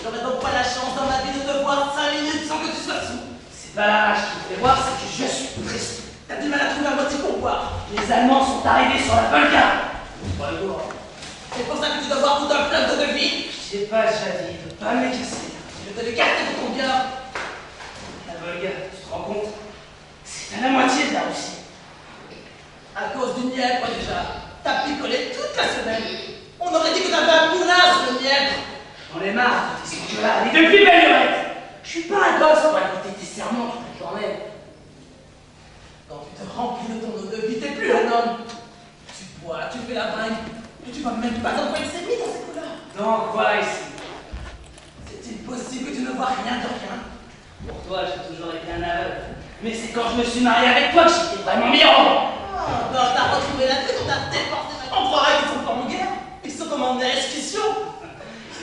J'aurais donc pas la chance dans ma vie de te voir 5 minutes sans que tu sois sous. C'est pas la rage qui me fait voir, c'est que je suis triste. T'as du mal à trouver un moitié pour boire. Les Allemands sont arrivés sur la Volga. C'est pour ça que tu dois boire tout un fleuve de vie. Je t'ai pas déjà dit de pas me les casser. Je te l'écarte pour ton bien. La Volga, tu te rends compte? C'est à la moitié de la Russie. À cause du Nièvre déjà. T'as picolé toute la semaine. On aurait dit que t'avais un poulain sur le Nièvre. J'en ai marre de tes engueulades et depuis belle lurette. Je suis pas un gosse pour écouter tes sermons toute la journée. Quand tu te remplis de ton eau de vie, t'es plus un homme. Tu bois, tu fais la bringue, et tu vas même pas envoyer ses mis dans ces couleurs. Donc quoi ici? C'est-il possible que tu ne vois rien de rien? Pour toi, j'ai toujours été un aveugle. Mais c'est quand je me suis marié avec toi que j'étais vraiment mirant. Ah, ben t'as retrouvé la tête, on t'a déporté. On croirait qu'ils sont pas en guerre. Ils sont comme en exécution.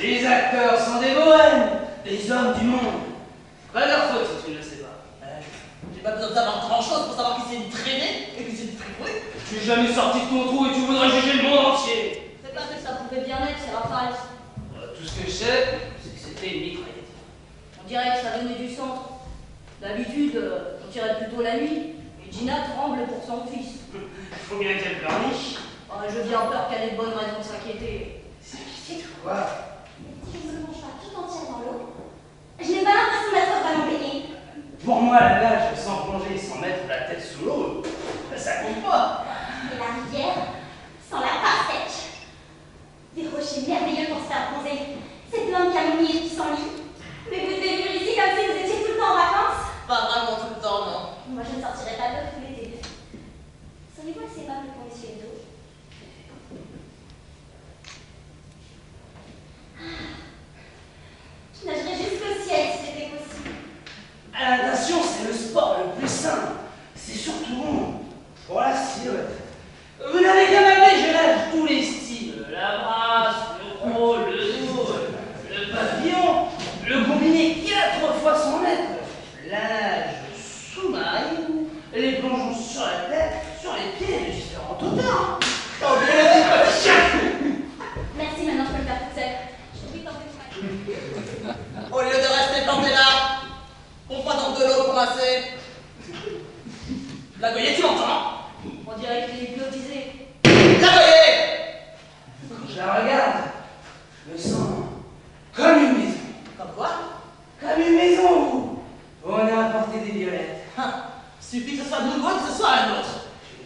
Les acteurs sont des bohèmes, des hommes du monde. Pas leur faute si tu ne le sais pas. J'ai pas besoin d'avoir grand-chose pour savoir qui c'est une traînée et qui c'est une tribouille. Tu es jamais sorti de ton trou et tu voudrais juger le monde entier. C'est pas que ça pouvait bien être, c'est Raphaël. Tout ce que je sais, c'est que c'était une mitraillette. On dirait que ça venait du centre. D'habitude, on tirait plutôt la nuit. Et Gina tremble pour son fils. Faut bien qu'elle pleurniche. Je viens peur qu'elle ait de bonnes raisons de s'inquiéter. S'inquiéter de quoi? Si je ne mange pas tout entière dans l'eau, je n'ai pas l'impression d'être vraiment baignée. Pour moi, la nage sans plonger, sans mettre la tête sous l'eau, ça compte pas. Et la rivière, sans la part sèche. Des rochers merveilleux pour se faire bronzer. Ces plantes de camomille qui s'enlient. Mais vous devez vivre ici comme si vous étiez tout le temps en vacances. Pas vraiment tout le temps, non. Moi, je ne sortirai pas de l'eau tout l'été. Savez-vous que c'est pas pour essuyer le dos? Je nagerais jusqu'au ciel si c'était possible. La natation, c'est le sport le plus simple. C'est surtout bon pour la silhouette. Vous n'avez qu'à m'appeler, je nage tous les styles. La brasse, le crawl, le dos, le papillon, le combiné 4 fois son mètre. La nage sous-marine, les plongeons sur la tête, sur les pieds, de différentes hauteurs. Oh, bien dit, petit chien. Merci, maintenant je peux le faire toute seule. Je suis tentée de Au lieu de rester planté là, on prend donc de l'eau pour masser. La goyée, tu l'entends? On dirait qu'il est hypnotisé. La goyée! Quand je la regarde, je me sens comme une maison. Comme quoi? Comme une maison où on a apporté des violettes. Suffit que ce soit nouveau et que ce soit un autre.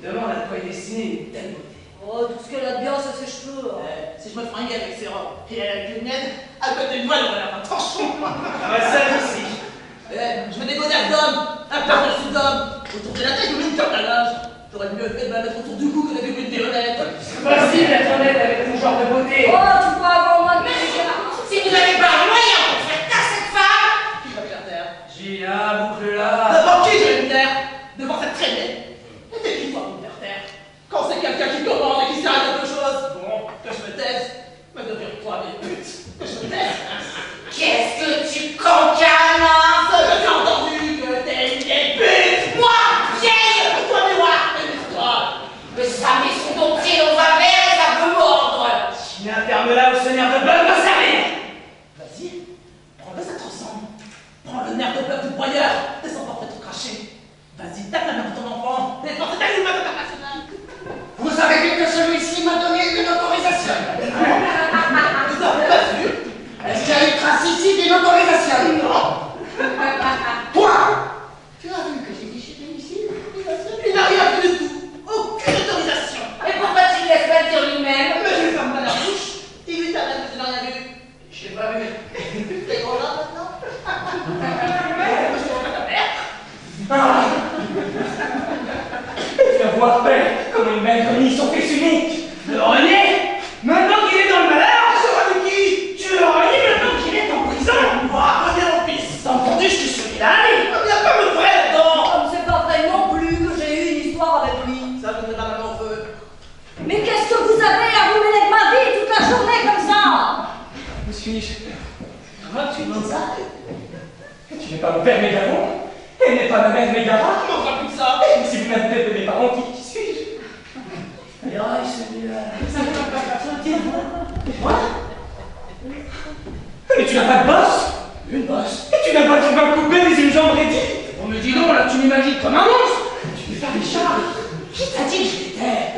Je me demande à quoi est destinée une telle beauté. Oh, tout ce qu'elle a de bien, c'est ses cheveux. Si je me fringuais avec ses robes et avec les miennes, à côté de moi, il aurait l'air d'un torchon. Ah bah ça aussi. Je veux des godères d'homme, un par-dessus d'homme. Autour de la tête, je mets une corde à linge. T'aurais mieux fait de la mettre autour du cou que d'avec une violette. C'est facile d'être honnête avec ton genre de beauté. Oh, tu vois avant moi de Si vous n'avez pas les moyens pour faire taire cette femme, Qui va me faire taire? Gina, boucle-la. Devant qui je vais me taire? Devant cette traînée? Et t'es qui toi pour me faire taire? Quand c'est quelqu'un qui commande et qui sert à quelque chose, bon, que je me taise. Mais devient-toi des putes, que je me taise. qu'est-ce que tu cancanes, hein? Ça, j'ai entendu que t'es une vieille pute! Moi, vieille! Toi, mais moi, amuse-toi! Mais ça met son dentier dans un verre et ça peut mordre. Gina, ferme-la au seigneur de bœuf va servir. Vas-y, prends-le, ça te ressemble. Prends le nerf de bœuf du broyeur, descends pas fait tout cracher. Vas-y, tape la main de ton enfant, défends cet animal international. Vous savez vite que celui-ci m'a donné une autorisation. Vous avez pas vu? Est-ce qu'il y a eu trace ici d'une autorisation? Non! Toi, tu as vu que j'ai déchiré ici l'autorisation? Il n'a rien vu du tout! Aucune autorisation! Et pourquoi tu ne laisses pas dire lui-même? Mais je lui ferme pas la bouche! Il lui t'amène que tu n'as rien vu! Je l'ai pas vu. T'es gros là maintenant? Je te vois pas ta mère! Ah. Viens voir père, comme une belle chenille son fils unique. Le René, maintenant qu'il est dans le malheur, Sera de qui? tu le renies maintenant qu'il est en prison. Moi, reviens mon fils! T'as entendu, je suis celui-là. Viens pas me vrai là-dedans! Comme c'est pas vrai non plus que j'ai eu une histoire avec lui. Ça, je ne pas maman au feu. Mais qu'est-ce que vous avez à vous mêler de ma vie toute la journée comme ça? Où suis-je? Comment tu demandes ça? Tu n'es pas mon père Mégavon, et n'est pas ma mère Mégara. Comment on fera plus que ça? Et si vous m'avez tête de mes parents, qui suis-je? Allez, celui-là. Moi? Mais tu n'as pas de bosse? Une bosse. Et tu n'as pas trouvé un coupé mais une jambe rédite? On me dit non, là tu m'imagines comme un monstre. Tu me fais Richard. Qui t'a dit que je l'étais?